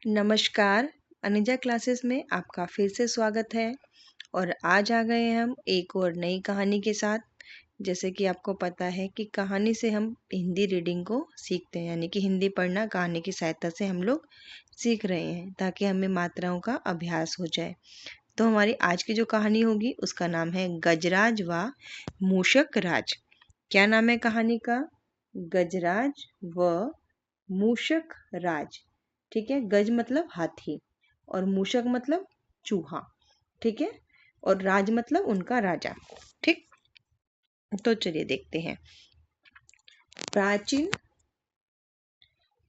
नमस्कार। अनिजा क्लासेस में आपका फिर से स्वागत है। और आज आ गए हम एक और नई कहानी के साथ। जैसे कि आपको पता है कि कहानी से हम हिंदी रीडिंग को सीखते हैं, यानी कि हिंदी पढ़ना कहानी की सहायता से हम लोग सीख रहे हैं ताकि हमें मात्राओं का अभ्यास हो जाए। तो हमारी आज की जो कहानी होगी उसका नाम है गजराज व मूषक राज। क्या नाम है कहानी का? गजराज व मूषक राज। ठीक है, गज मतलब हाथी और मूषक मतलब चूहा। ठीक है, और राज मतलब उनका राजा। ठीक, तो चलिए देखते हैं। प्राचीन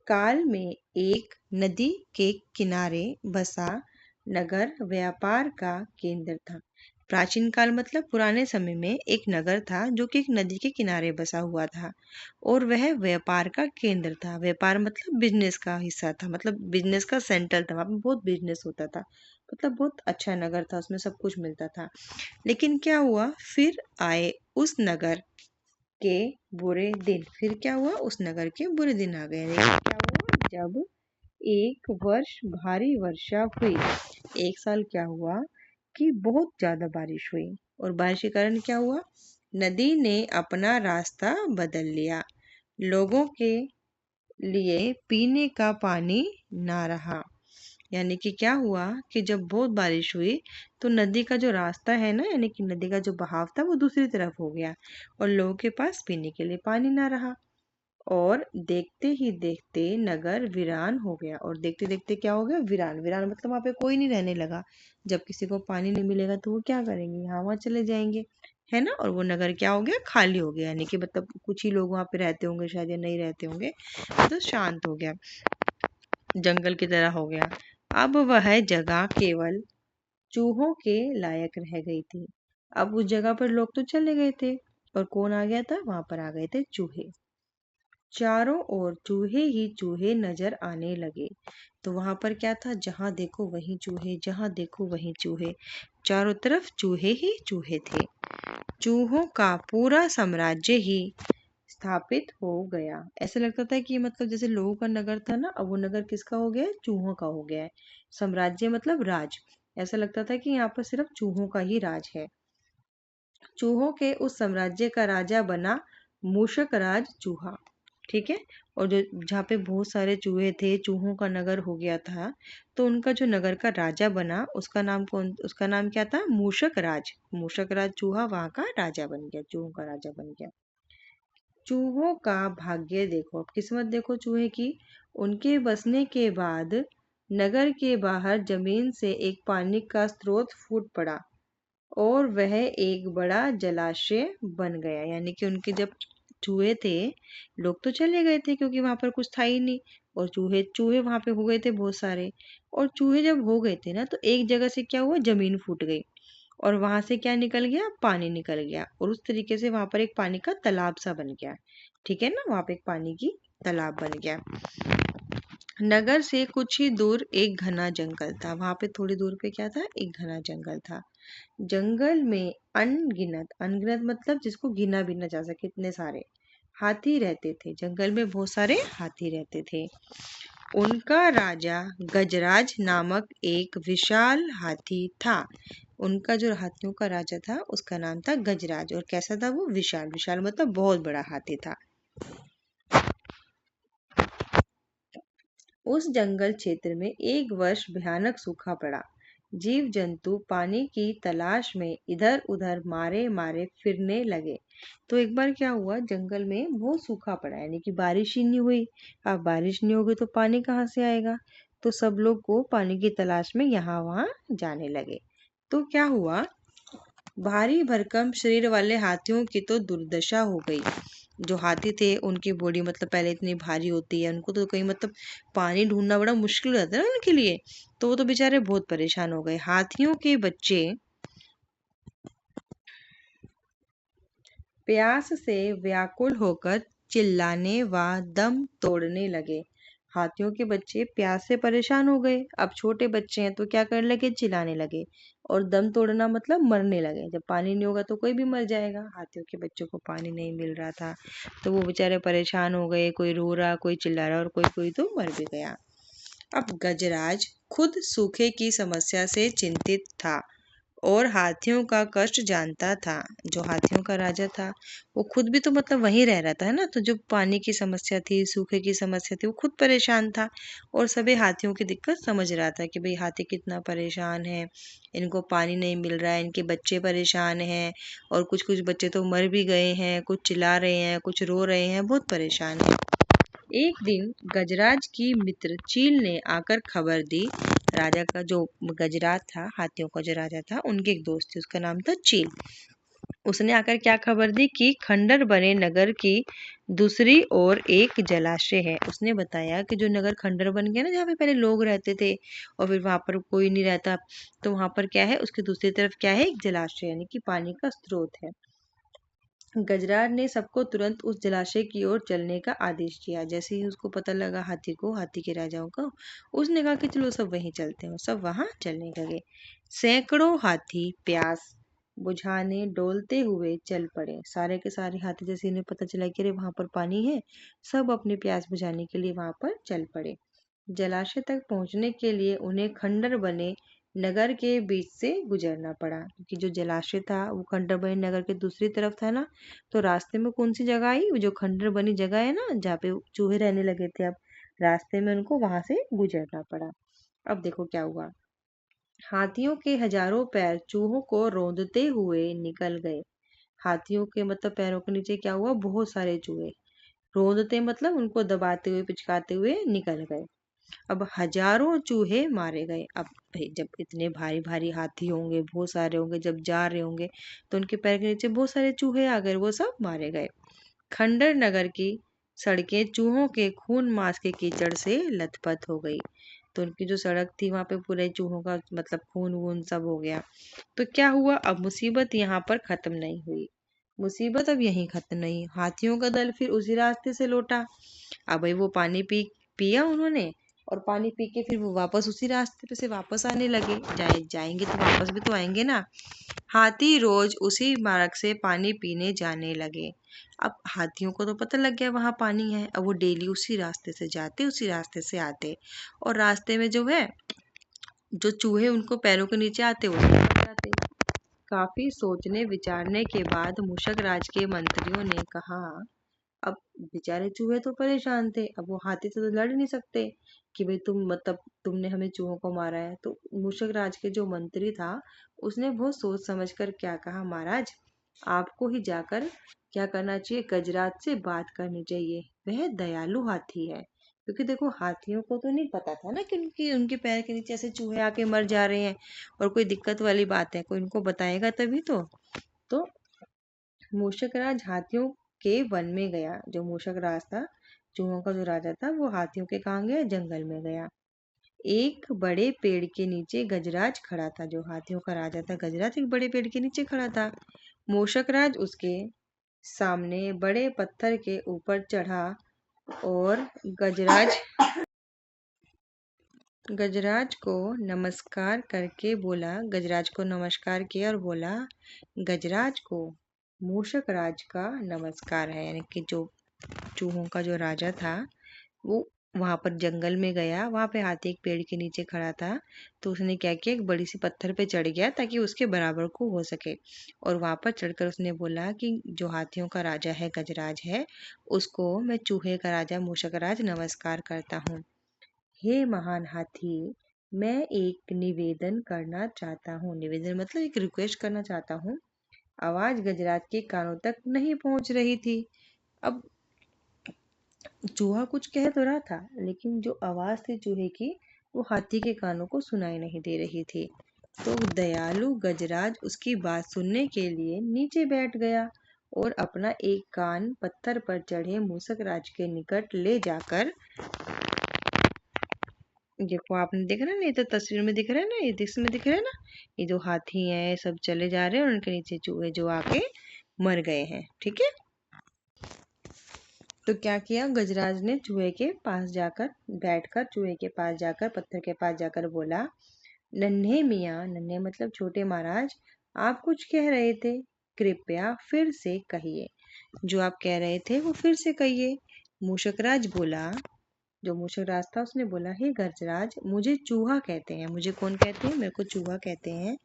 काल में एक नदी के किनारे बसा नगर व्यापार का केंद्र था। प्राचीन काल मतलब पुराने समय में एक नगर था जो कि एक नदी के किनारे बसा हुआ था और वह व्यापार का केंद्र था। व्यापार मतलब बिजनेस का हिस्सा था, मतलब बिजनेस का सेंटर था। वहाँ पे बहुत बिजनेस होता था, मतलब बहुत अच्छा नगर था, उसमें सब कुछ मिलता था। लेकिन क्या हुआ, फिर आए उस नगर के बुरे दिन। फिर क्या हुआ, उस नगर के बुरे दिन आ गए। लेकिन क्या हुआ, जब एक वर्ष भारी वर्षा हुई। एक साल क्या हुआ कि बहुत ज्यादा बारिश हुई और बारिश के कारण क्या हुआ, नदी ने अपना रास्ता बदल लिया। लोगों के लिए पीने का पानी ना रहा। यानी कि क्या हुआ कि जब बहुत बारिश हुई तो नदी का जो रास्ता है ना, यानी कि नदी का जो बहाव था वो दूसरी तरफ हो गया और लोगों के पास पीने के लिए पानी ना रहा। और देखते ही देखते नगर वीरान हो गया। और देखते देखते क्या हो गया, वीरान। वीरान मतलब वहां पे कोई नहीं रहने लगा। जब किसी को पानी नहीं मिलेगा तो वो क्या करेंगे, यहाँ वहां चले जाएंगे, है ना। और वो नगर क्या हो गया, खाली हो गया। यानी कि मतलब कुछ ही लोग वहां पे रहते होंगे शायद, या नहीं रहते होंगे, तो शांत हो गया, जंगल की तरह हो गया। अब वह जगह केवल चूहों के लायक रह गई थी। अब उस जगह पर लोग तो चले गए थे और कौन आ गया था, वहां पर आ गए थे चूहे। चारों ओर चूहे ही चूहे नजर आने लगे। तो वहां पर क्या था, जहां देखो वहीं चूहे, जहां देखो वहीं चूहे, चारों तरफ चूहे ही चूहे थे। चूहों का पूरा साम्राज्य ही स्थापित हो गया। ऐसा लगता था कि मतलब जैसे लोगों का नगर था ना, अब वो नगर किसका हो गया है, चूहों का हो गया है। साम्राज्य मतलब राज। ऐसा लगता था कि यहाँ पर सिर्फ चूहों का ही राज है। चूहों के उस साम्राज्य का राजा बना मूषक राज चूहा। ठीक है, और जो जहाँ पे बहुत सारे चूहे थे, चूहों का नगर हो गया था, तो उनका जो नगर का राजा बना उसका नाम क्या था, मूषक राज। मूषक राज चूहा वहां का राजा बन गया, चूहों का राजा बन गया। चूहों का भाग्य देखो, अब किस्मत देखो चूहे की। उनके बसने के बाद नगर के बाहर जमीन से एक पानी का स्रोत फूट पड़ा और वह एक बड़ा जलाशय बन गया। यानी कि उनके जब चूहे थे, लोग तो चले गए थे क्योंकि वहां पर कुछ था ही नहीं, और चूहे चूहे वहां पे हो गए थे बहुत सारे। और चूहे जब हो गए थे ना, तो एक जगह से क्या हुआ, जमीन फूट गई और वहां से क्या निकल गया, पानी निकल गया। और उस तरीके से वहां पर एक पानी का तालाब सा बन गया। ठीक है ना, वहां पे एक पानी की तालाब बन गया। नगर से कुछ ही दूर एक घना जंगल था। वहां पे थोड़ी दूर पे क्या था, एक घना जंगल था। जंगल में अनगिनत, अनगिनत मतलब जिसको गिना भी ना जा सके, इतने सारे हाथी रहते थे। जंगल में बहुत सारे हाथी रहते थे। उनका राजा गजराज नामक एक विशाल हाथी था। उनका जो हाथियों का राजा था उसका नाम था गजराज। और कैसा था वो, विशाल। विशाल मतलब बहुत बड़ा हाथी था। उस जंगल क्षेत्र में एक वर्ष भयानक सूखा पड़ा। जीव जंतु पानी की तलाश में इधर उधर मारे मारे फिरने लगे। तो एक बार क्या हुआ, जंगल में बहुत सूखा पड़ा, यानी कि बारिश ही नहीं हुई। अब बारिश नहीं होगी तो पानी कहाँ से आएगा। तो सब लोग को पानी की तलाश में यहाँ वहां जाने लगे। तो क्या हुआ, भारी भरकम शरीर वाले हाथियों की तो दुर्दशा हो गई। जो हाथी थे उनकी बॉडी मतलब पहले इतनी भारी होती है, उनको तो कहीं मतलब पानी ढूंढना बड़ा मुश्किल हो जाता है ना उनके लिए। तो वो तो बेचारे बहुत परेशान हो गए। हाथियों के बच्चे प्यास से व्याकुल होकर चिल्लाने व दम तोड़ने लगे। हाथियों के बच्चे प्यास से परेशान हो गए। अब छोटे बच्चे हैं तो क्या करने लगे, चिल्लाने लगे। और दम तोड़ना मतलब मरने लगे। जब पानी नहीं होगा तो कोई भी मर जाएगा। हाथियों के बच्चों को पानी नहीं मिल रहा था तो वो बेचारे परेशान हो गए। कोई रो रहा, कोई चिल्ला रहा और कोई कोई तो मर भी गया। अब गजराज खुद सूखे की समस्या से चिंतित था और हाथियों का कष्ट जानता था। जो हाथियों का राजा था वो खुद भी तो मतलब वहीं रह रहा था, है ना। तो जो पानी की समस्या थी, सूखे की समस्या थी, वो खुद परेशान था और सभी हाथियों की दिक्कत समझ रहा था कि भाई हाथी कितना परेशान है, इनको पानी नहीं मिल रहा है, इनके बच्चे परेशान हैं और कुछ कुछ बच्चे तो मर भी गए हैं, कुछ चिल्ला रहे हैं, कुछ रो रहे हैं, बहुत परेशान है। एक दिन गजराज की मित्र चील ने आकर खबर दी। राजा का जो गजराज था, हाथियों का जो राजा था, उनके एक दोस्त थे, उसका नाम था चील। उसने आकर क्या खबर दी कि खंडर बने नगर की दूसरी ओर एक जलाशय है। उसने बताया कि जो नगर खंडर बन गया ना, जहाँ पे पहले लोग रहते थे और फिर वहां पर कोई नहीं रहता, तो वहां पर क्या है, उसके दूसरी तरफ क्या है, एक जलाशय यानी कि पानी का स्रोत है। गजराज ने सबको तुरंत उस जलाशय की ओर चलने का आदेश दिया। जैसे ही उसको पता लगा हाथी के राजाओं का, उसने कहा कि चलो सब वहीं चलते हैं। सब वहां चलने लगे। सैकड़ों हाथी प्यास बुझाने डोलते हुए चल पड़े। सारे के सारे हाथी, जैसे इन्हें पता चला कि अरे वहां पर पानी है, सब अपनी प्यास बुझाने के लिए वहां पर चल पड़े। जलाशय तक पहुंचने के लिए उन्हें खंडर बने नगर के बीच से गुजरना पड़ा, क्योंकि जो जलाशय था वो खंडर बनी नगर के दूसरी तरफ था ना। तो रास्ते में कौन सी जगह आई, वो जो खंडर बनी जगह है ना, जहाँ पे चूहे रहने लगे थे, अब रास्ते में उनको वहां से गुजरना पड़ा। अब देखो क्या हुआ। हाथियों के हजारों पैर चूहों को रौंदते हुए निकल गए। हाथियों के मतलब पैरों के नीचे क्या हुआ, बहुत सारे चूहे रौंदते मतलब उनको दबाते हुए पिचकाते हुए निकल गए। अब हजारों चूहे मारे गए। अब भाई जब इतने भारी भारी हाथी होंगे, बहुत सारे होंगे, जब जा रहे होंगे तो उनके पैर के नीचे बहुत सारे चूहे आ गए, वो सब मारे गए। खंडर नगर की सड़कें चूहों के खून मांस के कीचड़ से लथपथ हो गई। तो उनकी जो सड़क थी वहां पे पूरे चूहों का मतलब खून वून सब हो गया। तो क्या हुआ, अब मुसीबत यहाँ पर खत्म नहीं हुई। मुसीबत अब यहीं खत्म नहीं, हाथियों का दल फिर उसी रास्ते से लौटा। अब भाई वो पानी पिया उन्होंने, और पानी पी के फिर वो वापस उसी रास्ते पे से वापस आने लगे। जाएंगे तो वापस भी तो आएंगे ना। हाथी रोज उसी मार्ग से पानी पीने जाने लगे। अब हाथियों को तो पता लग गया वहां पानी है, अब वो डेली उसी रास्ते से जाते, उसी रास्ते से आते, और रास्ते में जो है, जो चूहे उनको पैरों के नीचे आते वो सब मर जाते। काफी सोचने विचारने के बाद मूषक राज के मंत्रियों ने कहा, अब बेचारे चूहे तो परेशान थे, अब वो हाथी से तो लड़ नहीं सकते कि भाई तुम मतलब तुमने हमें चूहों को मारा है। तो मूषक राज के जो मंत्री था, उसने बहुत सोच समझ कर क्या कहा, महाराज आपको ही जाकर क्या करना चाहिए, गजराज से बात करनी चाहिए, वह दयालु हाथी है। क्योंकि देखो हाथियों को तो नहीं पता था ना कि उनकी उनके पैर के नीचे ऐसे चूहे आके मर जा रहे हैं और कोई दिक्कत वाली बात है, कोई उनको बताएगा तभी तो मूषकराज हाथियों के वन में गया। जो मूषकराज था, चूहों का जो राजा था, वो हाथियों के कहाँ गया, जंगल में गया। एक बड़े पेड़ के नीचे गजराज खड़ा था। जो हाथियों का राजा था गजराज, एक बड़े पेड़ के नीचे खड़ा था। मूषकराज उसके सामने बड़े पत्थर के ऊपर चढ़ा और गजराज गजराज को नमस्कार करके बोला। गजराज को नमस्कार किया और बोला, गजराज को मूषक राज का नमस्कार है। यानी कि जो चूहों का जो राजा था, वो वहां पर जंगल में गया, वहां पे हाथी एक पेड़ के नीचे खड़ा था। तो उसने क्या किया, एक बड़ी सी पत्थर पे चढ़ गया ताकि उसके बराबर को हो सके, और वहां पर चढ़कर उसने बोला कि जो हाथियों का राजा है, गजराज है, उसको मैं चूहे का राजा मूषक राज नमस्कार करता हूँ। हे महान हाथी, मैं एक निवेदन करना चाहता हूँ। निवेदन मतलब एक रिक्वेस्ट करना चाहता हूँ। आवाज गजराज के कानों तक नहीं पहुंच रही थी। अब चूहा कुछ कह तो रहा था, लेकिन जो आवाज थी चूहे की, वो हाथी के कानों को सुनाई नहीं दे रही थी। तो दयालु गजराज उसकी बात सुनने के लिए नीचे बैठ गया और अपना एक कान पत्थर पर चढ़े मूसक राज के निकट ले जाकर, देखो आपने देखा ना, ये तो तस्वीर में दिख रहा है ना, ये इसमें दिख रहा है ना, ये जो हाथी है सब चले जा रहे हैं और उनके नीचे चूहे जो आके मर गए हैं। ठीक है। तो क्या किया, गजराज ने चूहे के पास जाकर बैठकर, चूहे के पास जाकर, पत्थर के पास जाकर बोला, नन्हे मियाँ, नन्हे मतलब छोटे महाराज, आप कुछ कह रहे थे, कृपया फिर से कहिए। जो आप कह रहे थे वो फिर से कहिए। मूषकराज बोला, जो मूषक राज था उसने बोला, हे गजराज, मुझे चूहा कहते हैं। मुझे कौन कहते हैं? मेरे को चूहा कहते हैं।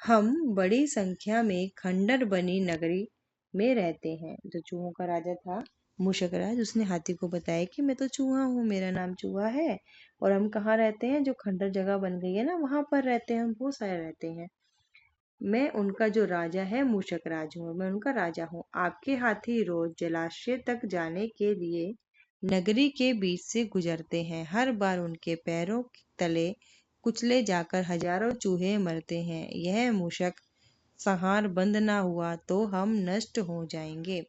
हम बड़ी संख्या में खंडर बनी नगरी में रहते हैं। जो चूहों का राजा था मूषक राज, उसने हाथी को बताया कि मैं तो चूहा हूँ, मेरा नाम चूहा है, और हम कहाँ रहते हैं? जो खंडर जगह बन गई है ना, वहां पर रहते हैं, हम बहुत सारे रहते हैं। मैं उनका जो राजा है मूषक राज हूँ, मैं उनका राजा हूँ। आपके हाथी रोज जलाशय तक जाने के लिए नगरी के बीच से गुजरते हैं। हर बार उनके पैरों के तले कुचले जाकर हजारों चूहे मरते हैं। यह मूषक संहार बंद ना हुआ तो हम नष्ट हो जाएंगे।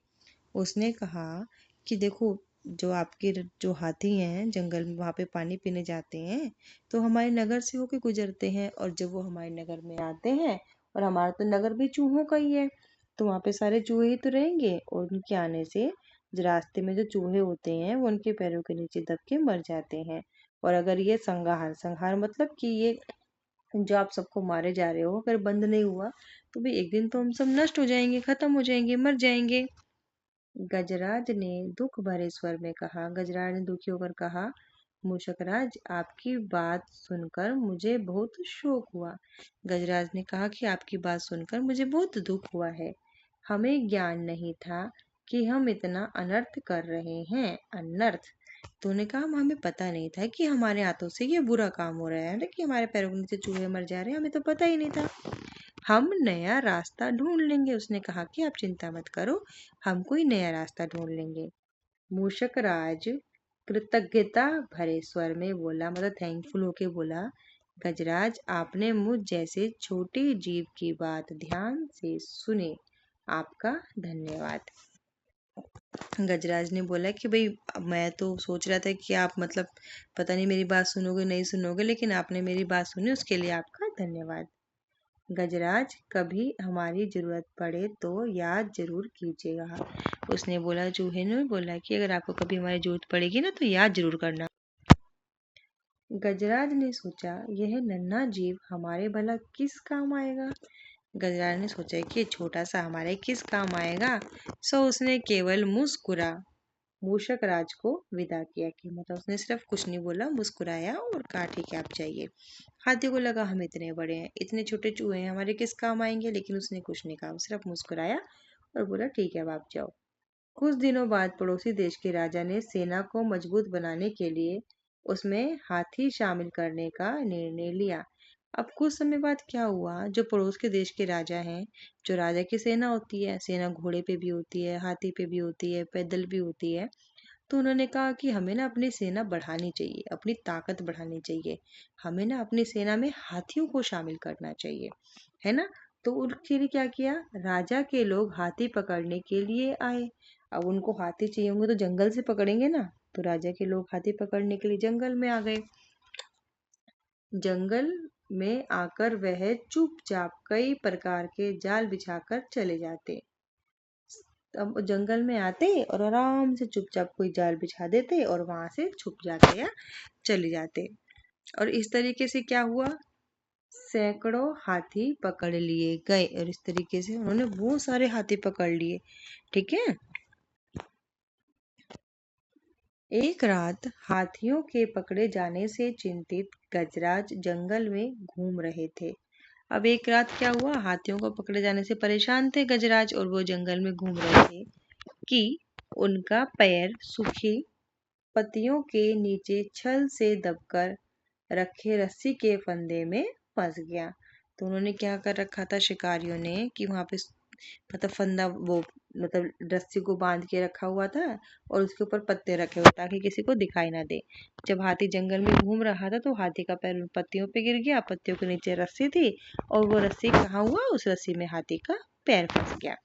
उसने कहा कि देखो, जो आपके जो हाथी हैं जंगल में, वहां पे पानी पीने जाते हैं तो हमारे नगर से होके गुजरते हैं, और जब वो हमारे नगर में आते हैं, और हमारा तो नगर भी चूहों का ही है, तो वहां पे सारे चूहे ही तो रहेंगे, और उनके आने से जो रास्ते में जो चूहे होते हैं वो उनके पैरों के नीचे दब के मर जाते हैं। और अगर ये संहार संहार मतलब कि ये जो आप सबको मारे जा रहे हो अगर बंद नहीं हुआ तो भी एक दिन तो हम सब नष्ट हो जाएंगे, खत्म हो जाएंगे, मर जाएंगे। गजराज ने दुख भरे स्वर में कहा, गजराज ने दुखी होकर कहा, मूषकराज, आपकी बात सुनकर मुझे बहुत शोक हुआ। गजराज ने कहा कि आपकी बात सुनकर मुझे बहुत दुख हुआ है। हमें ज्ञान नहीं था कि हम इतना अनर्थ कर रहे हैं। अनर्थ? तो उन्होंने कहा, हमें पता नहीं था कि हमारे हाथों से ये बुरा काम हो रहा है ना, कि हमारे पैरों के नीचे चूहे मर जा रहे हैं, हमें तो पता ही नहीं था। हम नया रास्ता ढूंढ लेंगे। उसने कहा कि आप चिंता मत करो, हम कोई नया रास्ता ढूंढ लेंगे। मूषक राज कृतज्ञता भरे स्वर में बोला, मतलब थैंकफुल होके बोला, गजराज, आपने मुझ जैसे छोटे जीव की बात ध्यान से सुने, आपका धन्यवाद। गजराज ने बोला कि भाई, मैं तो सोच रहा था कि आप मतलब पता नहीं मेरी बात सुनोगे नहीं सुनोगे, लेकिन आपने मेरी बात सुनी, उसके लिए आपका धन्यवाद। गजराज, कभी हमारी जरूरत पड़े तो याद जरूर कीजिएगा। उसने बोला, चूहे ने बोला कि अगर आपको कभी हमारी जरूरत पड़ेगी ना तो याद जरूर करना। गजराज ने सोचा, यह नन्हा जीव हमारे भला किस काम आएगा। गजराज ने सोचा कि ये छोटा सा हमारे किस काम आएगा, सो उसने केवल मुस्कुरा मूषक राज को विदा किया। कि मतलब उसने सिर्फ कुछ नहीं बोला, मुस्कुराया और कहा ठीक है आप जाइए। हाथी को लगा हम इतने बड़े हैं, इतने छोटे चूहे हैं, हमारे किस काम आएंगे, लेकिन उसने कुछ नहीं कहा, सिर्फ मुस्कुराया और बोला ठीक है अब आप जाओ। कुछ दिनों बाद पड़ोसी देश के राजा ने सेना को मजबूत बनाने के लिए उसमें हाथी शामिल करने का निर्णय लिया। अब कुछ समय बाद क्या हुआ, जो पड़ोस के देश के राजा हैं, जो राजा की सेना होती है, सेना घोड़े पे भी होती है, हाथी पे भी होती है, पैदल भी होती है, तो उन्होंने कहा कि हमें ना अपनी सेना बढ़ानी चाहिए, अपनी ताकत बढ़ानी चाहिए, हमें ना अपनी सेना में हाथियों को शामिल करना चाहिए, है ना। तो उनके लिए क्या किया, राजा के लोग हाथी पकड़ने के लिए आए। अब उनको हाथी चाहिए होंगे तो जंगल से पकड़ेंगे ना, तो राजा के लोग हाथी पकड़ने के लिए जंगल में आ गए। जंगल में आकर वह चुपचाप कई प्रकार के जाल बिछाकर चले जाते। अब जंगल में आते और आराम से चुपचाप कोई जाल बिछा देते और वहां से छुप जाते या चले जाते। और इस तरीके से क्या हुआ, सैकड़ों हाथी पकड़ लिए गए, और इस तरीके से उन्होंने बहुत सारे हाथी पकड़ लिए। ठीक है। एक रात हाथियों के पकड़े जाने से चिंतित गजराज जंगल में घूम रहे थे। अब एक रात क्या हुआ, हाथियों को पकड़े जाने से परेशान थे गजराज, और वो जंगल में घूम रहे थे कि उनका पैर सूखी पत्तियों के नीचे छल से दबकर रखे रस्सी के फंदे में फंस गया। तो उन्होंने क्या कर रखा था शिकारियों ने कि वहां पे मतलब फंदा, वो मतलब रस्सी को बांध के रखा हुआ था और उसके ऊपर पत्ते रखे हुए ताकि किसी को दिखाई ना दे। जब हाथी जंगल में घूम रहा था तो हाथी का पैर उन पत्तियों पे गिर गया, पत्तियों के नीचे रस्सी थी, और वो रस्सी कहाँ हुआ, उस रस्सी में हाथी का पैर फंस गया।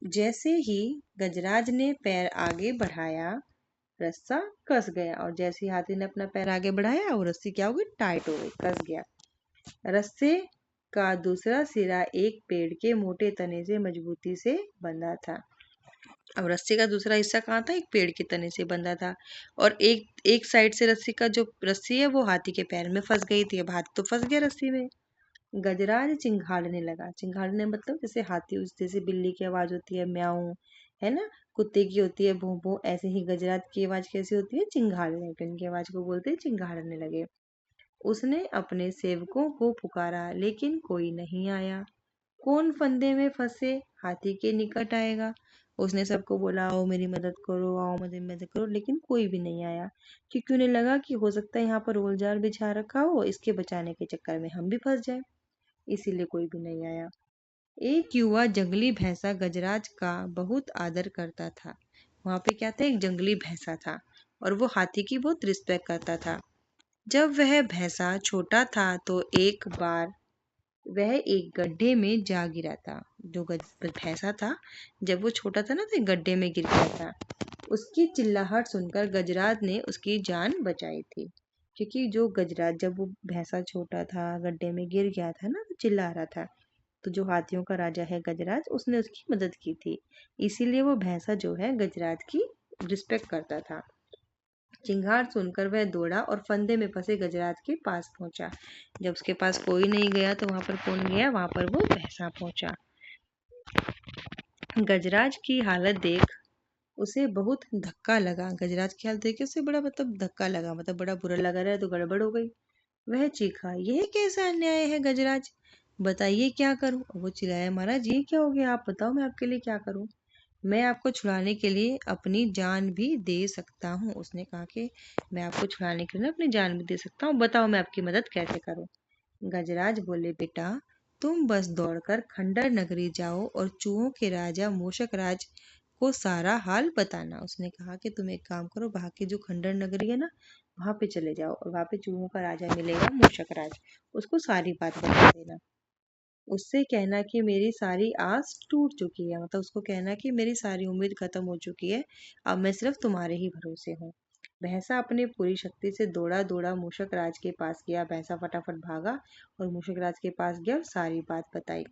जैसे ही गजराज ने पैर आगे बढ़ाया, रस्सा कस गया, और जैसे ही हाथी ने अपना पैर आगे बढ़ाया वो रस्सी क्या हो गई, टाइट हो गई, कस गया। रस्से का दूसरा सिरा एक पेड़ के मोटे तने से मजबूती से बंधा था। अब रस्सी का दूसरा हिस्सा कहाँ था, एक पेड़ के तने से बंधा था, और एक एक साइड से रस्सी का जो रस्सी है वो हाथी के पैर में फंस गई थी। अब हाथी तो फंस गया रस्सी में। गजराज चिंघाड़ने लगा। चिंघाड़ने मतलब जैसे हाथी, उस जैसे बिल्ली की आवाज होती है म्याऊं, है ना। कुत्ते की होती है भों भों, ऐसे ही गजराज की आवाज कैसी होती है, चिंघाड़ने, इनकी आवाज को बोलते हैं चिंघाड़ने लगे। उसने अपने सेवकों को पुकारा लेकिन कोई नहीं आया। कौन फंदे में फंसे हाथी के निकट आएगा। उसने सबको बोला आओ मेरी मदद करो, आओ मेरी मदद करो, लेकिन कोई भी नहीं आया, क्योंकि उन्हें लगा कि हो सकता है यहाँ पर गोलजाल बिछा रखा हो, इसके बचाने के चक्कर में हम भी फंस जाए, इसीलिए कोई भी नहीं आया। एक युवा जंगली भैंसा गजराज का बहुत आदर करता था। वहां पे क्या था, एक जंगली भैंसा था और वो हाथी की बहुत रिस्पेक्ट करता था। जब वह भैंसा छोटा था तो एक बार वह एक गड्ढे में जा गिरा था। जो भैंसा था, जब वो छोटा था ना तो एक गड्ढे में गिर गया था। उसकी चिल्लाहट सुनकर गजराज ने उसकी जान बचाई थी, क्योंकि जो गजराज जब वो भैंसा छोटा था गड्ढे में गिर गया था ना तो चिल्ला रहा था, तो जो हाथियों का राजा है गजराज, उसने उसकी मदद की थी, इसीलिए वो भैंसा जो है गजराज की रिस्पेक्ट करता था। चिंगार सुनकर वह दौड़ा और फंदे में फंसे गजराज के पास पहुंचा। जब उसके पास कोई नहीं गया तो वहां पर कौन गया, वहां पर वो भैंसा पहुंचा। गजराज की हालत देख उसे बहुत धक्का लगा। गजराज की हालत देख के उसे बड़ा धक्का लगा, बड़ा बुरा लगा रहा है, तो गड़बड़ हो गई। वह चीखा, यह कैसा अन्याय है गजराज, बताइए क्या करूं। वो चिल्लाया, महाराज ये क्या हो गया, आप बताओ मैं आपके लिए क्या करूं। मैं आपको छुड़ाने के लिए अपनी जान भी दे सकता हूँ। उसने कहा कि मैं आपको छुड़ाने के लिए अपनी जान भी दे सकता हूँ, बताओ मैं आपकी मदद कैसे करूँ। गजराज बोले, बेटा तुम बस दौड़कर खंडर नगरी जाओ और चूहों के राजा मूषक राज को सारा हाल बताना। उसने कहा कि तुम एक काम करो, वहां की जो खंडर नगरी है ना, वहां पे चले जाओ और वहां पे चूहों का राजा मिलेगा मूषक राज, उसको सारी बात बता देना। उससे कहना कि मेरी सारी आस टूट चुकी है, उसको कहना कि मेरी सारी उम्मीद खत्म हो चुकी है, अब मैं सिर्फ तुम्हारे ही भरोसे हूँ। भैंसा अपनी पूरी शक्ति से दौड़ा दौड़ा मूषक राज के पास गया। भैंसा फटाफट भागा और मूषक राज के पास गया और सारी बात बताई।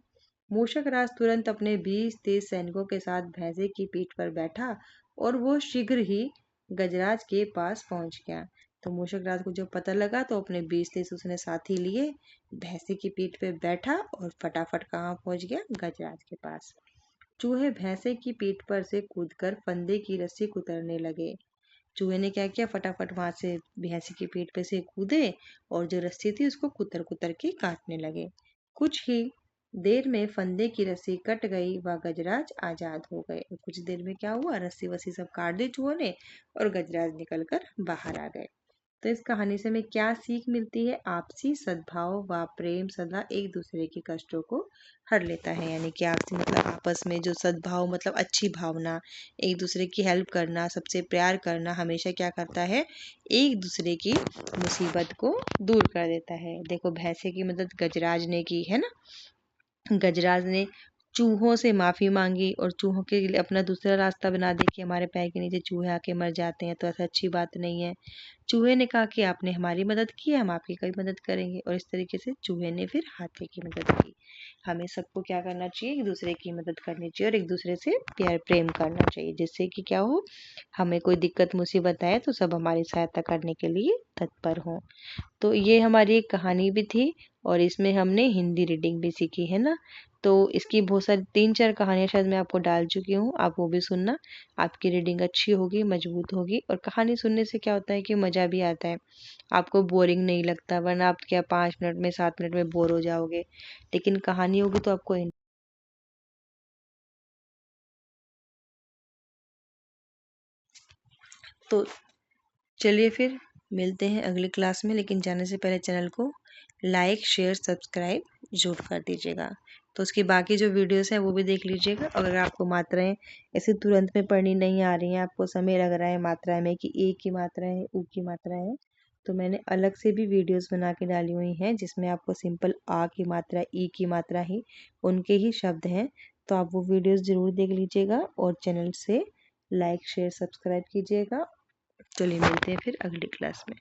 मूषक राज तुरंत अपने 20-30 सैनिकों के साथ भैंसे की पीठ पर बैठा और वो शीघ्र ही गजराज के पास पहुंच गया। तो मूषक राज को जब पता लगा तो अपने 20-30 उसने साथी लिए, भैंसे की पीठ पे बैठा और फटाफट कहाँ पहुंच गया, गजराज के पास। चूहे भैंसे की पीठ पर से कूदकर फंदे की रस्सी कुतरने लगे। चूहे ने क्या किया, फटाफट वहां से भैंसे की पीठ पे से कूदे और जो रस्सी थी उसको कुतर कुतर के काटने लगे। कुछ ही देर में फंदे की रस्सी कट गई व गजराज आजाद हो गए। कुछ देर में क्या हुआ, रस्सी वस्सी सब काट दी चूहों ने और गजराज निकलकर बाहर आ गए। तो इस कहानी से हमें क्या सीख मिलती है, आपसी सद्भाव व प्रेम सदा एक दूसरे के कष्टों को हर लेता है। यानी कि आपसी आपस में जो सद्भाव अच्छी भावना, एक दूसरे की हेल्प करना, सबसे प्यार करना हमेशा क्या करता है, एक दूसरे की मुसीबत को दूर कर देता है। देखो भैंसे की मदद गजराज ने की है ना। गजराज ने चूहों से माफी मांगी और चूहों के लिए अपना दूसरा रास्ता बना दिया कि हमारे पैर के नीचे चूहे आके मर जाते हैं, तो ऐसा अच्छी बात नहीं है। चूहे ने कहा कि आपने हमारी मदद की है, हम आपकी कभी मदद करेंगे, और इस तरीके से चूहे ने फिर हाथी की मदद की। हमें सबको क्या करना चाहिए, एक दूसरे की मदद करनी चाहिए और एक दूसरे से प्यार प्रेम करना चाहिए, जिससे कि क्या हो, हमें कोई दिक्कत मुसीबत आए तो सब हमारी सहायता करने के लिए तत्पर हों। तो ये हमारी एक कहानी भी थी और इसमें हमने हिंदी रीडिंग भी सीखी है ना। तो इसकी बहुत सारी 3-4 कहानियाँ शायद मैं आपको डाल चुकी हूँ, आप वो भी सुनना। आपकी रीडिंग अच्छी होगी, मजबूत होगी, और कहानी सुनने से क्या होता है कि मज़ा भी आता है, आपको बोरिंग नहीं लगता, वरना आप क्या 5 मिनट में 7 मिनट में बोर हो जाओगे, लेकिन कहानी होगी तो आपको तो चलिए फिर मिलते हैं अगली क्लास में, लेकिन जाने से पहले चैनल को लाइक शेयर सब्सक्राइब जरूर कर दीजिएगा। तो उसकी बाकी जो वीडियोस हैं वो भी देख लीजिएगा। अगर आपको मात्राएं ऐसे तुरंत में पढ़नी नहीं आ रही हैं, आपको समय लग रहा है मात्रा में कि ए की मात्रा है, ऊ की मात्रा है, तो मैंने अलग से भी वीडियोस बना के डाली हुई हैं जिसमें आपको सिंपल आ की मात्रा, ई की मात्रा ही उनके ही शब्द हैं। तो आप वो वीडियोस ज़रूर देख लीजिएगा और चैनल से लाइक शेयर सब्सक्राइब कीजिएगा। चलिए मिलते हैं फिर अगली क्लास में।